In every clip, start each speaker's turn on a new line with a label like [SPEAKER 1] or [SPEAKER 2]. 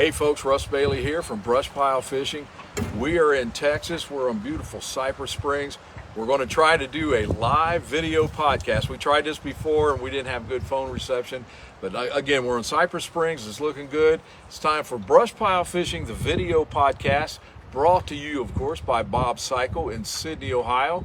[SPEAKER 1] Hey folks, Russ Bailey here from BrushPile Fishing. We are in Texas. We're on beautiful Cypress Springs. We're going to try to do a live video podcast. We tried this before and we didn't have good phone reception. But again, we're in Cypress Springs. It's looking good. It's time for BrushPile Fishing, the video podcast. Brought to you, of course, by Bob Cycle in Sydney, Ohio.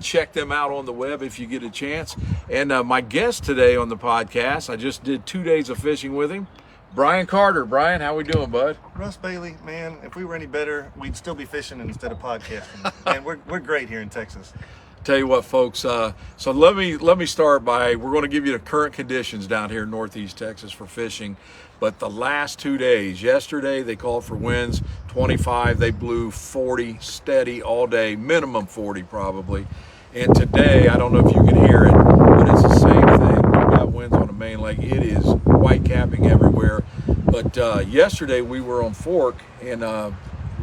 [SPEAKER 1] Check them out on the web if you get a chance. And my guest today on the podcast, I just did 2 days of fishing with him. Brian Carter. Brian, how we doing, bud?
[SPEAKER 2] Russ Bailey, man, if we were any better, we'd still be fishing instead of podcasting. And we're great here in Texas.
[SPEAKER 1] Tell you what, folks, so let me start by, we're going to give you the current conditions down here in Northeast Texas for fishing. But the last 2 days, yesterday they called for winds 25, they blew 40 steady all day, minimum 40 probably. And today, I don't know if you can hear it, but it's the same thing. We've got winds on the main lake. It is white capping everywhere. But yesterday we were on Fork and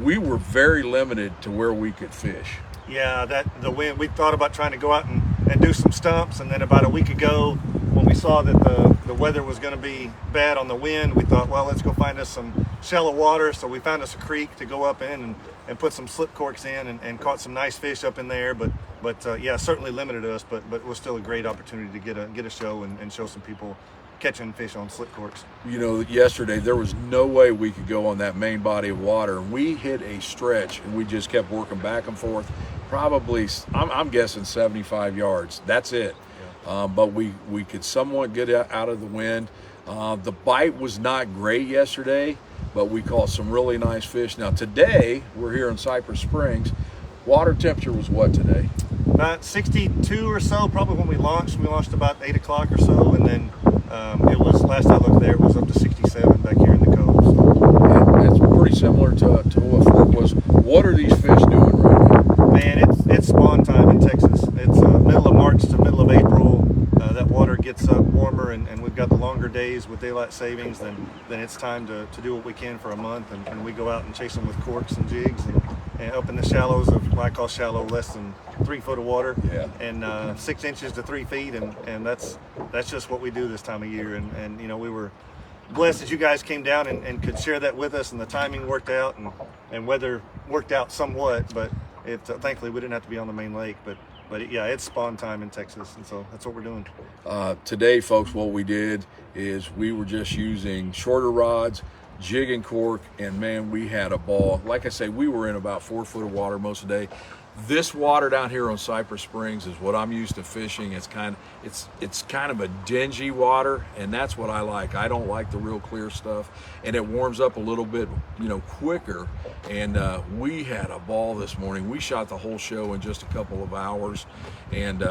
[SPEAKER 1] we were very limited to where we could fish.
[SPEAKER 2] Yeah, the wind, we thought about trying to go out and do some stumps, and then about a week ago when we saw that the weather was going to be bad on the wind, we thought, well, let's go find us some shallow water. So we found us a creek to go up in and put some slip corks in and caught some nice fish up in there. But yeah, certainly limited us, but it was still a great opportunity to get a show and show some people catching fish on slip corks.
[SPEAKER 1] You know, yesterday there was no way we could go on that main body of water. We hit a stretch and we just kept working back and forth. Probably, I'm guessing 75 yards. That's it. Yeah. But we could somewhat get out of the wind. The bite was not great yesterday, but we caught some really nice fish. Now today, we're here in Cypress Springs. Water temperature was what today?
[SPEAKER 2] About 62 or so, probably when we launched. We launched about 8 o'clock or so, and then it was, last I looked there, it was up to 67 back here in the cove. So.
[SPEAKER 1] And it's pretty similar to what Fork was. What are these fish doing right now?
[SPEAKER 2] Man, it's spawn time in Texas. It's middle of March to middle of April. That water gets up warmer, and we've got the longer days with daylight savings. Then it's time to do what we can for a month, and we go out and chase them with corks and jigs and up in the shallows of what I call shallow, less than 3 foot of water,
[SPEAKER 1] yeah.
[SPEAKER 2] And 6 inches to 3 feet, and that's just what we do this time of year. And you know, we were blessed that you guys came down and could share that with us, and the timing worked out, and weather worked out somewhat, but thankfully we didn't have to be on the main lake. But yeah, it's spawn time in Texas, and so that's what we're doing.
[SPEAKER 1] Today, folks, what we did is we were just using shorter rods, jig and cork, and man, we had a ball. Like I say, we were in about 4 foot of water most of the day. This water down here on Cypress Springs is what I'm used to fishing. It's kind of a dingy water, and that's what I like. I don't like the real clear stuff, and it warms up a little bit, you know, quicker. And we had a ball this morning. We shot the whole show in just a couple of hours. And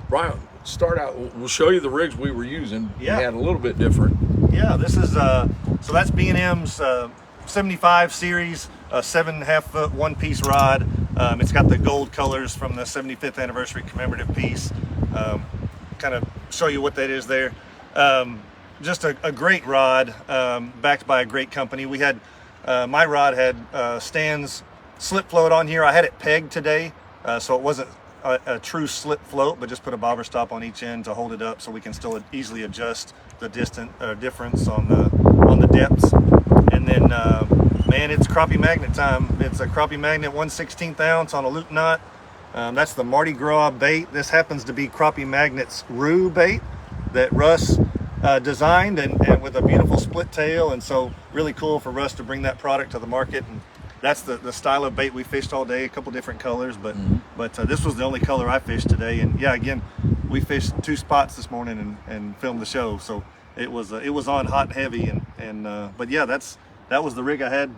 [SPEAKER 1] Brian, start out. We'll show you the rigs we were using.
[SPEAKER 2] Yeah,
[SPEAKER 1] we had a little bit different.
[SPEAKER 2] Yeah, this is so that's B&M's 75 series, 7.5 foot one-piece rod. It's got the gold colors from the 75th anniversary commemorative piece. Kind of show you what that is there. Just a great rod, backed by a great company. We had my rod had Stan's slip float on here. I had it pegged today, so it wasn't a true slip float, but just put a bobber stop on each end to hold it up so we can still easily adjust the difference on the depths. And then man, it's crappie magnet time. It's a crappie magnet 1/16 ounce on a loop knot. That's the Mardi Gras bait. This happens to be Crappie Magnet's Rue bait that Russ designed, and with a beautiful split tail, and so really cool for Russ to bring that product to the market. And that's the style of bait we fished all day, a couple different colors, but this was the only color I fished today. And yeah, again, we fished 2 spots this morning and filmed the show, so it was on hot and heavy. But yeah, that was the rig I had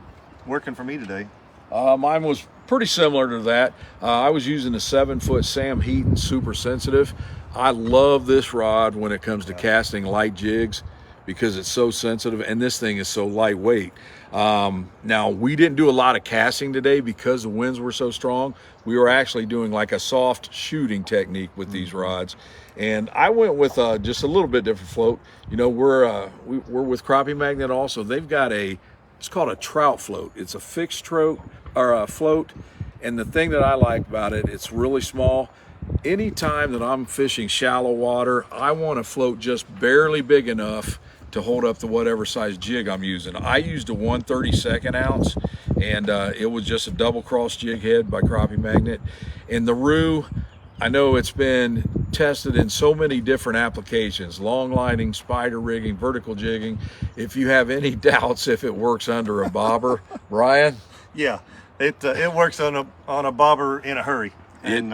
[SPEAKER 2] working for me today.
[SPEAKER 1] Mine was pretty similar to that. I was using a 7 foot Sam Heaton super sensitive. I love this rod when it comes to casting light jigs because it's so sensitive, and this thing is so lightweight. Now, we didn't do a lot of casting today because the winds were so strong. We were actually doing like a soft shooting technique with these rods. And I went with just a little bit different float. You know, we're with Crappie Magnet also. They've got it's called a trout float. It's a fixed float, and the thing that I like about it, it's really small. Anytime that I'm fishing shallow water, I want a float just barely big enough to hold up to whatever size jig I'm using. I used a 1/32 ounce, and it was just a double cross jig head by Crappie Magnet. And the rue, I know it's been tested in so many different applications: long lining, spider rigging, vertical jigging. If you have any doubts if it works under a bobber, Brian?
[SPEAKER 2] Yeah, it works on a bobber in a hurry. And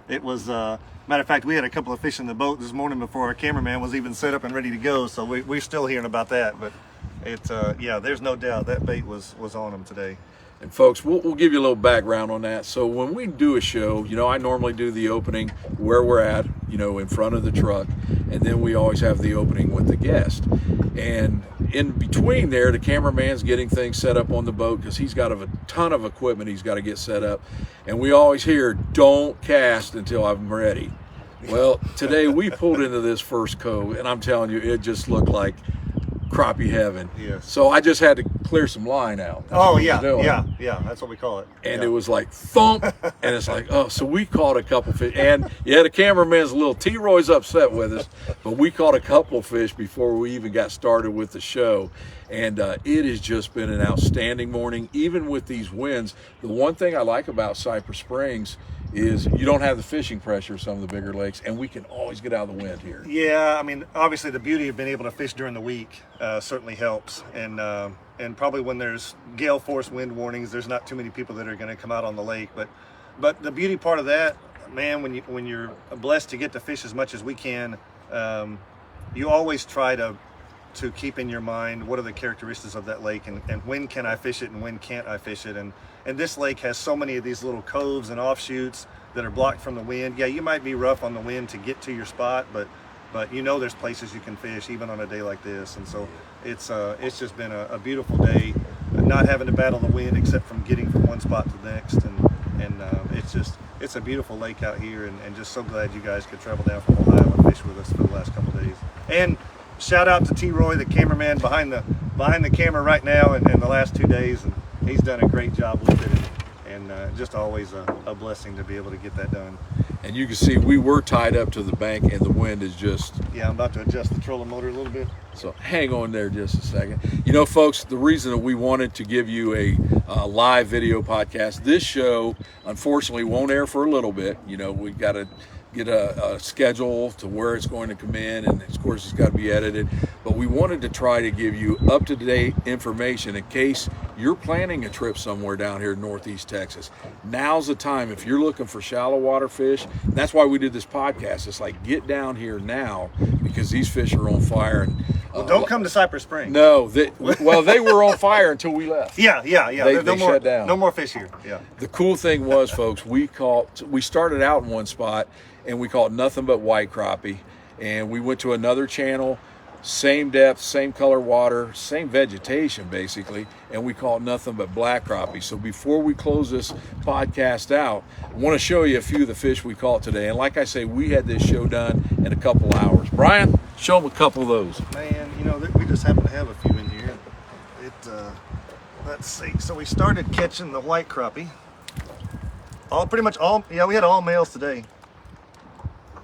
[SPEAKER 2] it was, matter of fact, we had a couple of fish in the boat this morning before our cameraman was even set up and ready to go. So we're still hearing about that. But yeah, there's no doubt that bait was on them today.
[SPEAKER 1] And folks, we'll give you a little background on that. So when we do a show, you know, I normally do the opening where we're at, you know, in front of the truck, and then we always have the opening with the guest. And in between there, the cameraman's getting things set up on the boat because he's got a ton of equipment he's got to get set up. And we always hear, "Don't cast until I'm ready." Well, today we pulled into this first cove, and I'm telling you, it just looked like crappie heaven.
[SPEAKER 2] Yes.
[SPEAKER 1] So I just had to clear some line out.
[SPEAKER 2] Oh yeah, that's what we call it.
[SPEAKER 1] And
[SPEAKER 2] yeah.
[SPEAKER 1] It was like thump, and it's like, oh, so we caught a couple fish. And yeah, the cameraman's a little, T-Roy's upset with us, but we caught a couple fish before we even got started with the show. And it has just been an outstanding morning, even with these winds. The one thing I like about Cypress Springs is you don't have the fishing pressure of some of the bigger lakes, and we can always get out of the wind here.
[SPEAKER 2] Yeah, I mean, obviously the beauty of being able to fish during the week certainly helps. And probably when there's gale force wind warnings, there's not too many people that are going to come out on the lake. But the beauty part of that, man, when you're blessed to get to fish as much as we can, you always try to keep in your mind what are the characteristics of that lake, and when can I fish it and when can't I fish it. And this lake has so many of these little coves and offshoots that are blocked from the wind. Yeah, you might be rough on the wind to get to your spot, but you know there's places you can fish even on a day like this. And so it's just been a beautiful day, not having to battle the wind except from getting from one spot to the next. And it's a beautiful lake out here, and just so glad you guys could travel down from Ohio and fish with us for the last couple of days. And shout out to T-Roy, the cameraman behind the camera right now, and the last 2 days, and he's done a great job with it, and just always a blessing to be able to get that done.
[SPEAKER 1] And you can see we were tied up to the bank, and the wind is just...
[SPEAKER 2] Yeah, I'm about to adjust the trolling motor a little bit.
[SPEAKER 1] So hang on there just a second. You know, folks, the reason that we wanted to give you a live video podcast, this show unfortunately won't air for a little bit. You know, we got to get a schedule to where it's going to come in, and of course it's got to be edited. But we wanted to try to give you up-to-date information in case you're planning a trip somewhere down here in Northeast Texas. Now's the time. If you're looking for shallow water fish, and that's why we did this podcast. It's like, get down here now, because these fish are on fire. And
[SPEAKER 2] well, don't come to Cypress Springs.
[SPEAKER 1] No, they were on fire until we left.
[SPEAKER 2] Yeah.
[SPEAKER 1] They shut down.
[SPEAKER 2] No more fish here. Yeah.
[SPEAKER 1] The cool thing was, folks, we started out in one spot, and we caught nothing but white crappie. And we went to another channel, same depth, same color water, same vegetation basically, and we caught nothing but black crappie. So before we close this podcast out, I want to show you a few of the fish we caught today. And like I say, we had this show done in a couple hours. Brian, show them a couple of those.
[SPEAKER 2] Man, you know, we just happen to have a few in here. Let's see. So we started catching the white crappie. We had all males today.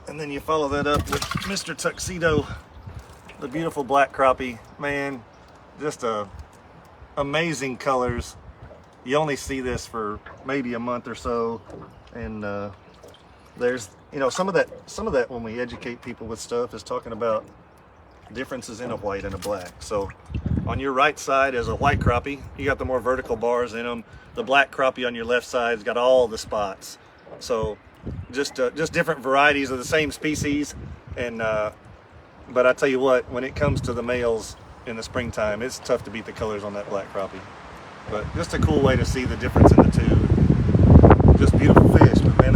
[SPEAKER 2] And then you follow that up with Mr. Tuxedo, the beautiful black crappie. Man, just amazing colors. You only see this for maybe a month or so, and there's, you know, some of that when we educate people with stuff is talking about differences in a white and a black. So on your right side is a white crappie. You got the more vertical bars in them. The black crappie on your left side's got all the spots. So just different varieties of the same species. And but I tell you what, when it comes to the males in the springtime, it's tough to beat the colors on that black crappie. But just a cool way to see the difference in the two. Just beautiful fish. But man,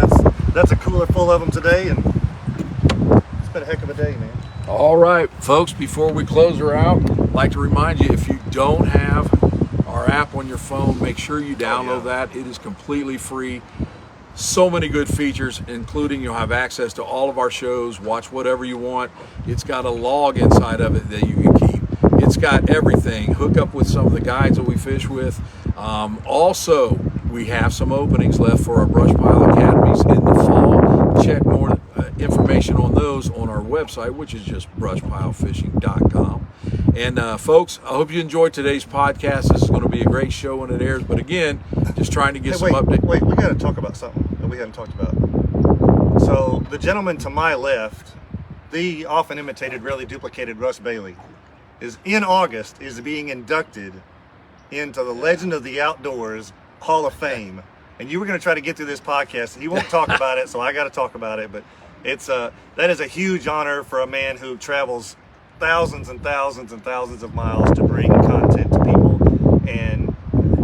[SPEAKER 2] that's a cooler full of them today, and it's been a heck of a day, man.
[SPEAKER 1] All right, folks, before we close her out, I'd like to remind you, if you don't have our app on your phone, make sure you download that. It is completely free. So many good features, including you'll have access to all of our shows, watch whatever you want. It's got a log inside of it that you can keep. It's got everything. Hook up with some of the guides that we fish with. Also, we have some openings left for our BrushPile Academies in the fall. Check more information on those on our website, which is just brushpilefishing.com. And folks, I hope you enjoyed today's podcast. This is going to be a great show when it airs. But again, just trying to get some updates.
[SPEAKER 2] Wait, we got to talk about something that we haven't talked about. So the gentleman to my left, the often imitated, rarely duplicated Russ Bailey, is in August is being inducted into the Legend of the Outdoors Hall of Fame. And you were going to try to get through this podcast, and he won't talk about it, so I got to talk about it. But it's that is a huge honor for a man who travels thousands and thousands and thousands of miles to bring content to people. And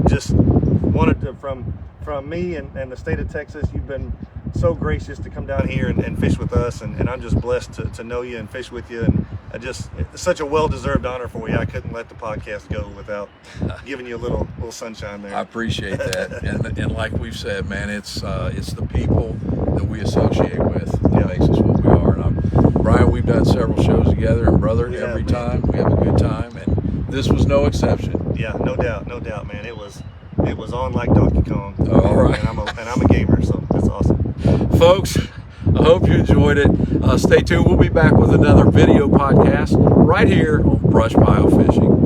[SPEAKER 2] just wanted to, from me and the state of Texas, you've been so gracious to come down here and fish with us, and I'm just blessed to know you and fish with you, and it's such a well-deserved honor for you. I couldn't let the podcast go without giving you a little sunshine there.
[SPEAKER 1] I appreciate that, and like we've said, man, it's the people that we associate with that makes us what we are. And Brian, we've done several shows together, and brother, every time we have a good time, and this was no exception.
[SPEAKER 2] Yeah, no doubt, man. It was on like Donkey Kong.
[SPEAKER 1] All right,
[SPEAKER 2] and I'm a gamer, so it's awesome.
[SPEAKER 1] Folks, I hope you enjoyed it. Stay tuned. We'll be back with another video podcast right here on BrushPile Fishing.